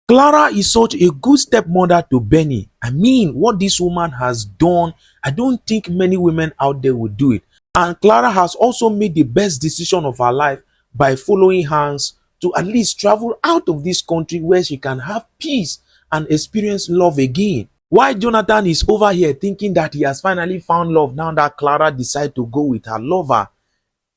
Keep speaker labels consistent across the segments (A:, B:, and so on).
A: Clara is such a good stepmother to Benny. I mean, what this woman has done, I don't think many women out there would do it. And Clara has also made the best decision of her life by following Hans to at least travel out of this country where she can have peace and experience love again. While Jonathan is over here thinking that he has finally found love now that Clara decided to go with her lover,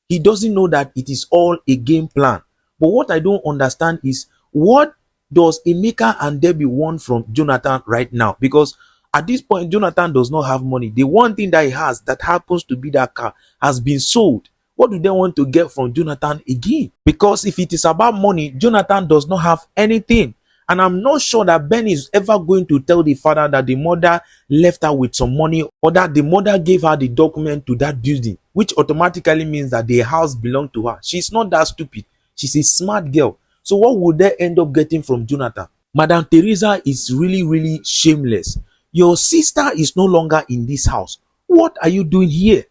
A: he doesn't know that it is all a game plan. But what I don't understand is, what does Emeka and Debbie want from Jonathan right now? Because at this point, Jonathan does not have money. The one thing that he has that happens to be that car has been sold. What do they want to get from Jonathan again? Because if it is about money, Jonathan does not have anything. And I'm not sure that Ben is ever going to tell the father that the mother left her with some money, or that the mother gave her the document to that building, which automatically means that the house belonged to her. She's not that stupid. She's a smart girl. So what would they end up getting from Jonathan? Madam Teresa is really, really shameless. Your sister is no longer in this house. What are you doing here?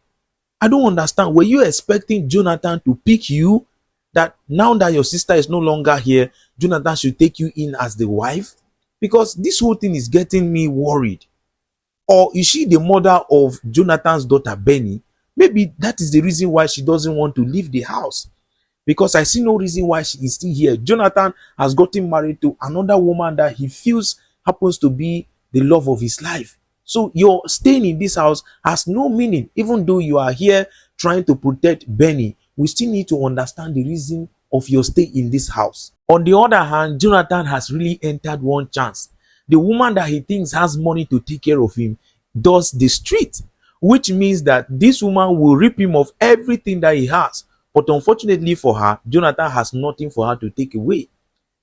A: I don't understand. Were you expecting Jonathan to pick you? That now that your sister is no longer here, Jonathan should take you in as the wife? Because this whole thing is getting me worried. Or is she the mother of Jonathan's daughter, Benny? Maybe that is the reason why she doesn't want to leave the house. Because I see no reason why she is still here. Jonathan has gotten married to another woman that he feels happens to be the love of his life. So your staying in this house has no meaning. Even though you are here trying to protect Benny, we still need to understand the reason of your stay in this house. On the other hand, Jonathan has really entered one chance. The woman that he thinks has money to take care of him does the street, which means that this woman will rip him of everything that he has. But unfortunately for her, Jonathan has nothing for her to take away.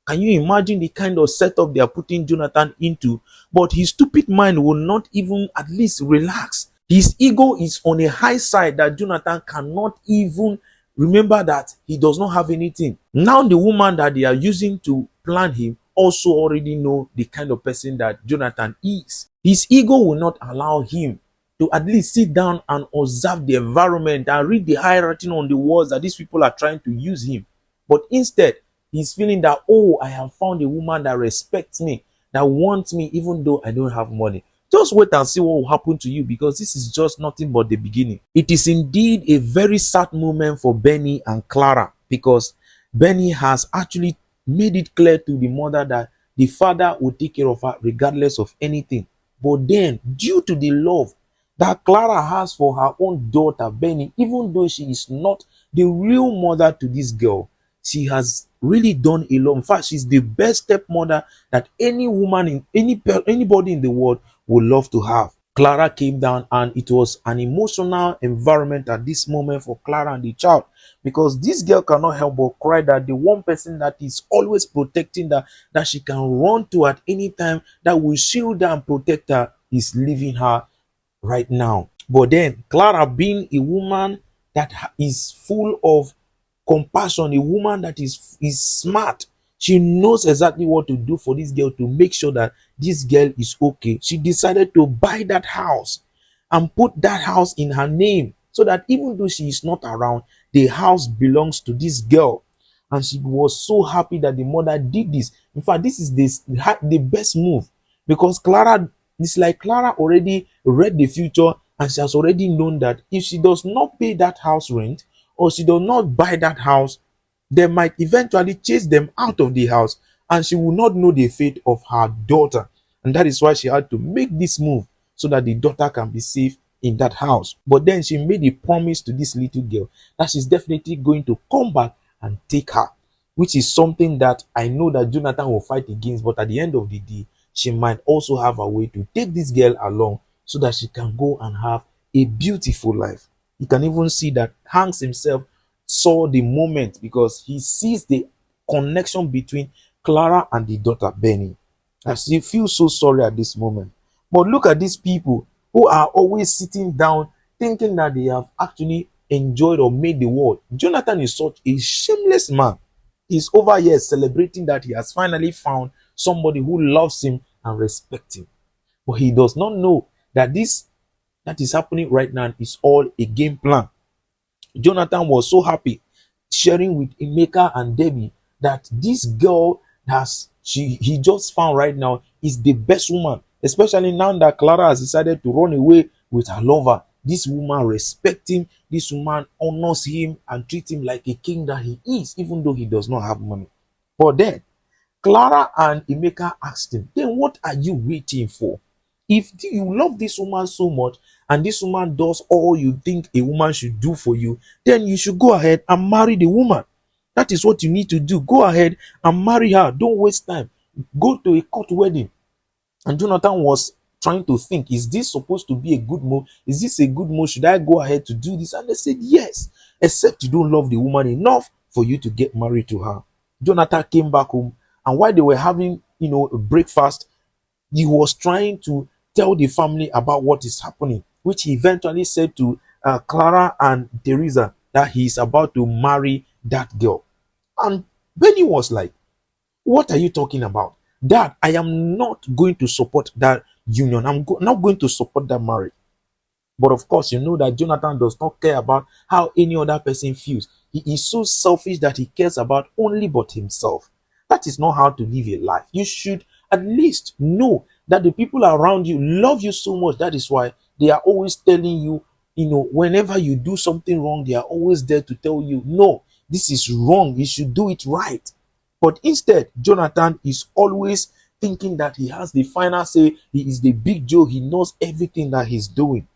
A: Can you imagine the kind of setup they are putting Jonathan into? But his stupid mind will not even at least relax. His ego is on a high side that Jonathan cannot even remember that he does not have anything. Now the woman that they are using to plan him also already know the kind of person that Jonathan is. His ego will not allow him to at least sit down and observe the environment and read the handwriting on the walls that these people are trying to use him. But instead, he's feeling that, oh, I have found a woman that respects me, that wants me even though I don't have money. Just wait and see what will happen to you, because this is just nothing but the beginning. It is indeed a very sad moment for Benny and Clara, because Benny has actually made it clear to the mother that the father will take care of her regardless of anything. But then, due to the love that Clara has for her own daughter, Benny, even though she is not the real mother to this girl, she has really done a lot. In fact, she's the best stepmother that any woman in anybody in the world would love to have. Clara came down, and it was an emotional environment at this moment for Clara and the child, because this girl cannot help but cry that the one person that is always protecting her, that she can run to at any time, that will shield her and protect her, is leaving her right now. But then Clara, being a woman that is full of compassion, a woman that is smart, she knows exactly what to do for this girl to make sure that this girl is okay. She decided to buy that house and put that house in her name, so that even though she is not around, the house belongs to this girl. And she was so happy that the mother did this. In fact, this is the best move, because Clara, it's like Clara already read the future, and she has already known that if she does not pay that house rent, or she does not buy that house, they might eventually chase them out of the house, and she will not know the fate of her daughter. And that is why she had to make this move, so that the daughter can be safe in that house. But then she made a promise to this little girl that she's definitely going to come back and take her, which is something that I know that Jonathan will fight against. But at the end of the day, she might also have a way to take this girl along, so that she can go and have a beautiful life. You can even see that Hanks himself saw the moment, because he sees the connection between Clara and the daughter Benny. I still feel so sorry at this moment. But look at these people who are always sitting down thinking that they have actually enjoyed or made the world. Jonathan is such a shameless man. He's over here celebrating that he has finally found somebody who loves him and respects him. But he does not know that this that is happening right now is all a game plan. Jonathan was so happy sharing with Emeka and Debbie that this girl he just found right now is the best woman, especially now that Clara has decided to run away with her lover. This woman respects him, this woman honors him and treats him like a king that he is, even though he does not have money. But then Clara and Emeka asked him, then what are you waiting for? If you love this woman so much and this woman does all you think a woman should do for you, then you should go ahead and marry the woman. That is what you need to do. Go ahead and marry her. Don't waste time. Go to a court wedding. And Jonathan was trying to think, is this supposed to be a good move? Is this a good move? Should I go ahead to do this? And they said, yes, except you don't love the woman enough for you to get married to her. Jonathan came back home, and while they were having, breakfast, he was trying to tell the family about what is happening, which he eventually said to Clara and Teresa that he is about to marry that girl. And Benny was like, what are you talking about? Dad, I am not going to support that union. I'm not going to support that marriage. But of course, you know that Jonathan does not care about how any other person feels. He is so selfish that he cares about only but himself. That is not how to live a life. You should at least know that the people around you love you so much. That is why they are always telling you, whenever you do something wrong, they are always there to tell you, no, this is wrong. You should do it right. But instead, Jonathan is always thinking that he has the final say. He is the big Joe. He knows everything that he's doing.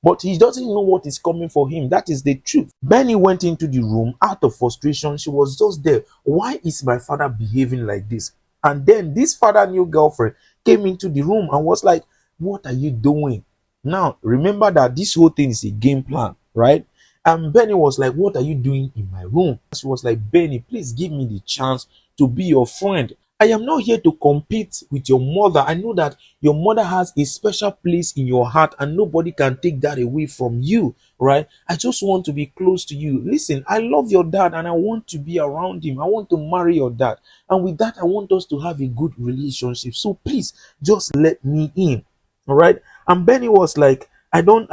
A: But he doesn't know what is coming for him. That is the truth. Benny went into the room out of frustration. She was just there. Why is my father behaving like this? And then this father new girlfriend came into the room and was like, what are you doing? Now, remember that this whole thing is a game plan, right? And Benny was like, what are you doing in my room? She was like, Benny, please give me the chance to be your friend. I am not here to compete with your mother. I know that your mother has a special place in your heart and nobody can take that away from you, right? I just want to be close to you. Listen, I love your dad and I want to be around him. I want to marry your dad. And with that, I want us to have a good relationship. So please just let me in. All right. And Benny was like, I don't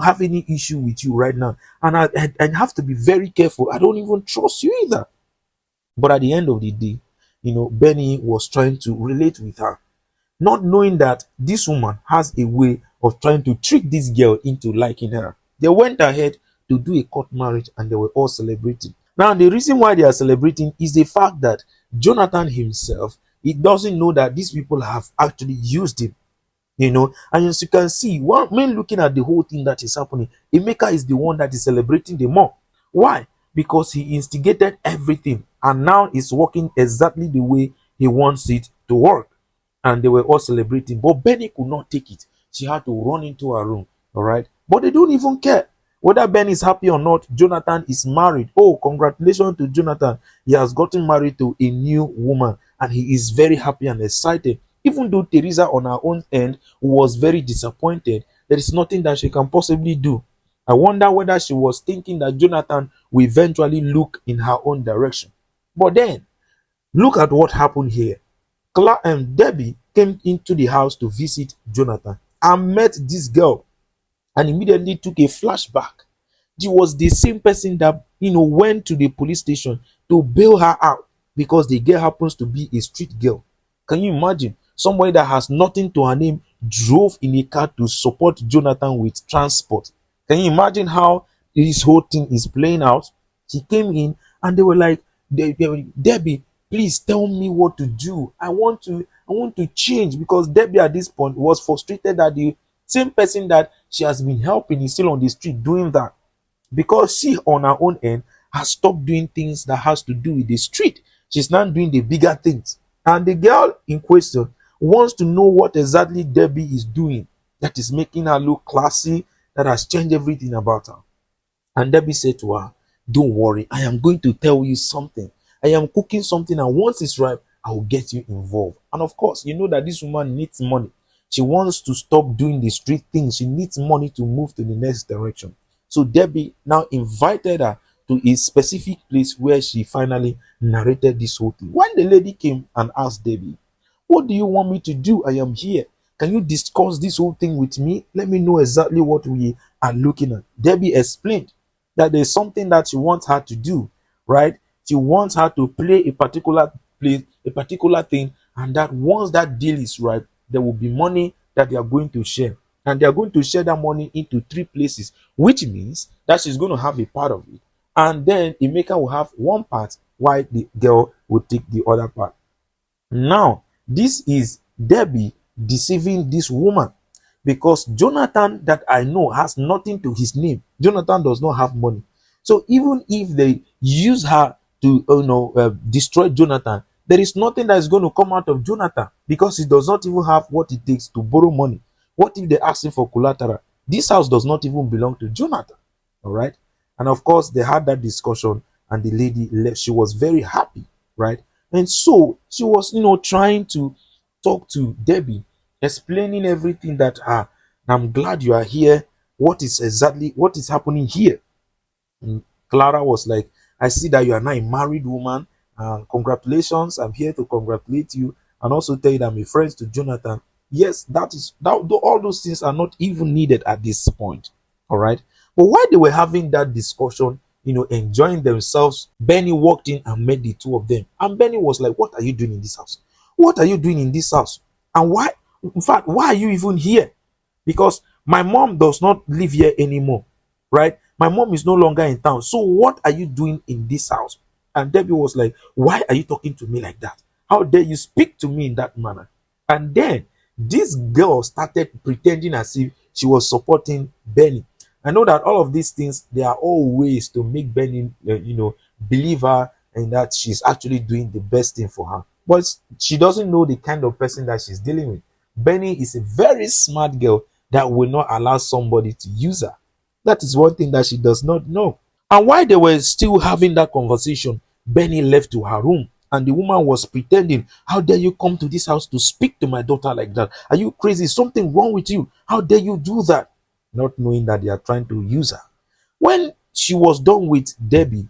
A: have any issue with you right now. And I have to be very careful. I don't even trust you either. But at the end of the day, Benny was trying to relate with her, not knowing that this woman has a way of trying to trick this girl into liking her. They went ahead to do a court marriage and they were all celebrating. Now, the reason why they are celebrating is the fact that Jonathan himself, he doesn't know that these people have actually used him. And as you can see, when looking at the whole thing that is happening, Emeka is the one that is celebrating the more. Why? Because he instigated everything and now it's working exactly the way he wants it to work. And they were all celebrating, but Benny could not take it. She had to run into her room. All right, but they don't even care whether Ben is happy or not. Jonathan is married. Oh, congratulations to Jonathan. He has gotten married to a new woman and he is very happy and excited. Even though Teresa on her own end was very disappointed, there is nothing that she can possibly do. I wonder whether she was thinking that Jonathan will eventually look in her own direction. But then, look at what happened here. Clara and Debbie came into the house to visit Jonathan and met this girl and immediately took a flashback. She was the same person that, went to the police station to bail her out because the girl happens to be a street girl. Can you imagine? Somebody that has nothing to her name drove in a car to support Jonathan with transport. Can you imagine how this whole thing is playing out? She came in and they were like, Debbie, please tell me what to do. I want to change, because Debbie at this point was frustrated that the same person that she has been helping is still on the street doing that, because she on her own end has stopped doing things that has to do with the street. She's now doing the bigger things. And the girl in question wants to know what exactly Debbie is doing that is making her look classy, that has changed everything about her. And Debbie said to her, don't worry, I am going to tell you something. I am cooking something, and once it's ripe, I will get you involved. And of course, you know that this woman needs money. She wants to stop doing the street things. She needs money to move to the next direction. So Debbie now invited her to a specific place where she finally narrated this whole thing. When the lady came and asked Debbie, what do you want me to do? I am here. Can you discuss this whole thing with me? Let me know exactly what we are looking at. Debbie explained that there's something that she wants her to do, right? She wants her to play a particular place a particular thing, and that once that deal is ripe, there will be money that they are going to share. And they are going to share that money into three places, which means that she's going to have a part of it. And then Emeka will have one part, while the girl will take the other part. Now, this is Debbie deceiving this woman, because Jonathan, that I know, has nothing to his name. Jonathan does not have money. So even if they use her to destroy Jonathan, there is nothing that is going to come out of Jonathan, because he does not even have what it takes to borrow money. What if they ask him for collateral? This house does not even belong to Jonathan. All right. And of course, they had that discussion, and the lady left. She was very happy, right? And so she was, trying to talk to Debbie, explaining everything, that I'm glad you are here. What is happening here? And Clara was like, I see that you are now a married woman. Congratulations. I'm here to congratulate you and also tell you that I'm a friend to Jonathan. Yes, all those things are not even needed at this point. All right. But while they were having that discussion, enjoying themselves, Benny walked in and met the two of them. And Benny was like, what are you doing in this house? What are you doing in this house? And why, in fact, why are you even here? Because my mom does not live here anymore, right? My mom is no longer in town. So what are you doing in this house? And Debbie was like, why are you talking to me like that? How dare you speak to me in that manner? And then this girl started pretending as if she was supporting Benny. I know that all of these things, they are all ways to make Benny, believe her, and that she's actually doing the best thing for her. But she doesn't know the kind of person that she's dealing with. Benny is a very smart girl that will not allow somebody to use her. That is one thing that she does not know. And while they were still having that conversation, Benny left to her room, and the woman was pretending, how dare you come to this house to speak to my daughter like that? Are you crazy? Is something wrong with you? How dare you do that? Not knowing that they are trying to use her. When she was done with Debbie,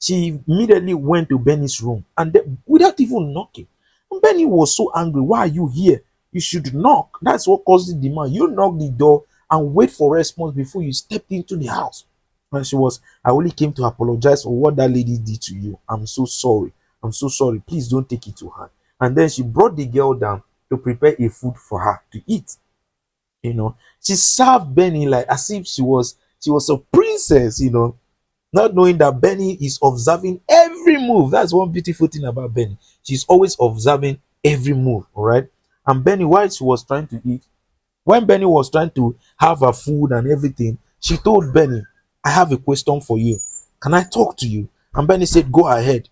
A: she immediately went to Benny's room, and without even knocking. And Benny was so angry. Why are you here? You should knock. That's what caused the demand. You knock the door and wait for response before you step into the house. And I only came to apologize for what that lady did to you. I'm so sorry. I'm so sorry. Please don't take it to her. And then she brought the girl down to prepare a food for her to eat. She served Benny like as if she was a princess, not knowing that Benny is observing every move. That's one beautiful thing about Benny. She's always observing every move. All right. And Benny, while she was trying to eat, when Benny was trying to have her food and everything, she told Benny, I have a question for you. Can I talk to you? And Benny said, go ahead.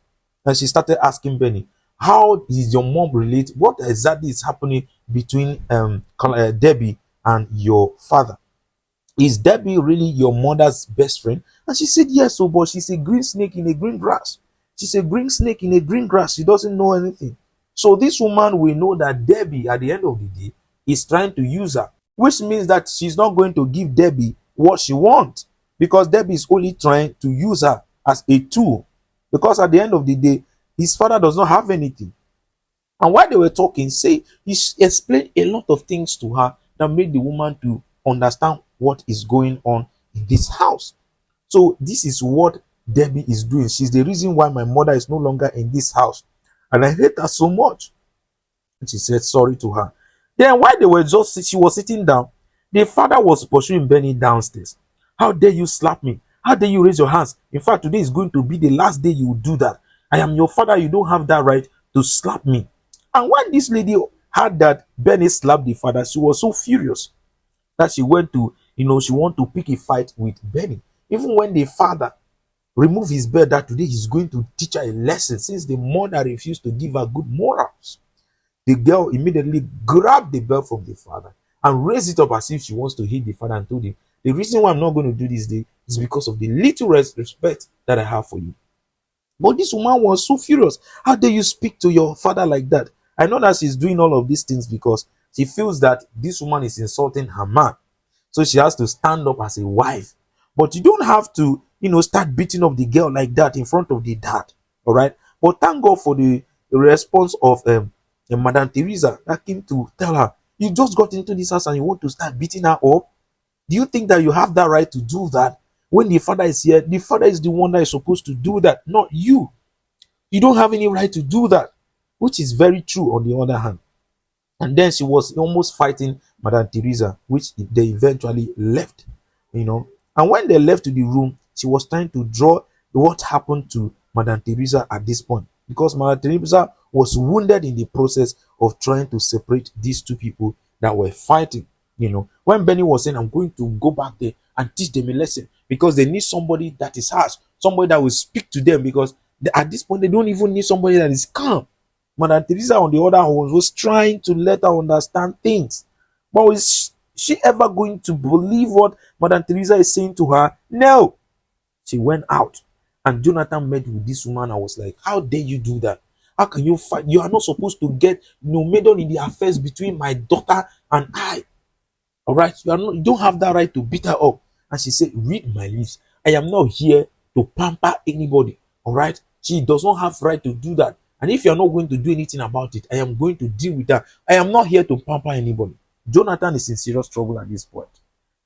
A: And she started asking Benny, how is your mom relate? What exactly is happening between Debbie and your father? Is Debbie really your mother's best friend? And she said, yes, so, but she's a green snake in a green grass. She's a green snake in a green grass. She doesn't know anything. So this woman will know that Debbie, at the end of the day, is trying to use her, which means that she's not going to give Debbie what she wants, because Debbie is only trying to use her as a tool. Because at the end of the day, his father does not have anything. And while they were talking, he explained a lot of things to her that made the woman to understand what is going on in this house. So this is what Debbie is doing. She's the reason why my mother is no longer in this house, and I hate her so much. And she said sorry to her. Then while she was sitting down, the father was pursuing Benny downstairs. How dare you slap me? How dare you raise your hands? In fact, today is going to be the last day you will do that. I am your father. You don't have that right to slap me. And when this lady heard that Benny slapped the father, she was so furious that she went to, she wanted to pick a fight with Benny. Even when the father removed his belt that today he's going to teach her a lesson, since the mother refused to give her good morals, the girl immediately grabbed the belt from the father and raised it up as if she wants to hit the father, and told him, the reason why I'm not going to do this day is because of the little respect that I have for you. But this woman was so furious. How dare you speak to your father like that? I know that she's doing all of these things because she feels that this woman is insulting her man. So she has to stand up as a wife. But you don't have to, start beating up the girl like that in front of the dad. All right. But thank God for the response of Madam Teresa that came to tell her, you just got into this house and you want to start beating her up. Do you think that you have that right to do that? When the father is here, the father is the one that is supposed to do that, not you. You don't have any right to do that. which is very true on the other hand. And then she was almost fighting Madame Teresa, which they eventually left, you know. And when they left to the room, she was trying to draw what happened to Madame Teresa at this point, because Madame Teresa was wounded in the process of trying to separate these two people that were fighting. You know, when Benny was saying, I'm going to go back there and teach them a lesson, because they need somebody that is harsh, somebody that will speak to them, because at this point they don't even need somebody that is calm. Mother Teresa, on the other hand, was trying to let her understand things. But is she ever going to believe what Mother Teresa is saying to her? No. She went out, and Jonathan met with this woman. I was like, how dare you do that? How can you fight? You are not supposed to get meddle in the affairs between my daughter and I. All right, you don't have that right to beat her up. And she said, read my lips. I am not here to pamper anybody. All right, she does not have right to do that. And if you're not going to do anything about it, I am going to deal with that. I am not here to pamper anybody. Jonathan is in serious trouble at this point,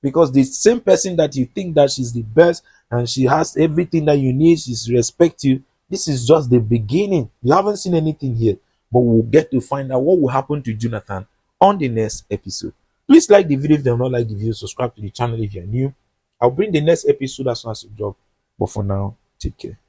A: because the same person that you think that she's the best and she has everything that you need, she's respect you. This is just the beginning. You haven't seen anything here, but we'll get to find out what will happen to Jonathan on the next episode. Please like the video if you have not liked the video. Subscribe to the channel if you're new. I'll bring the next episode as soon as you drop. But for now, take care.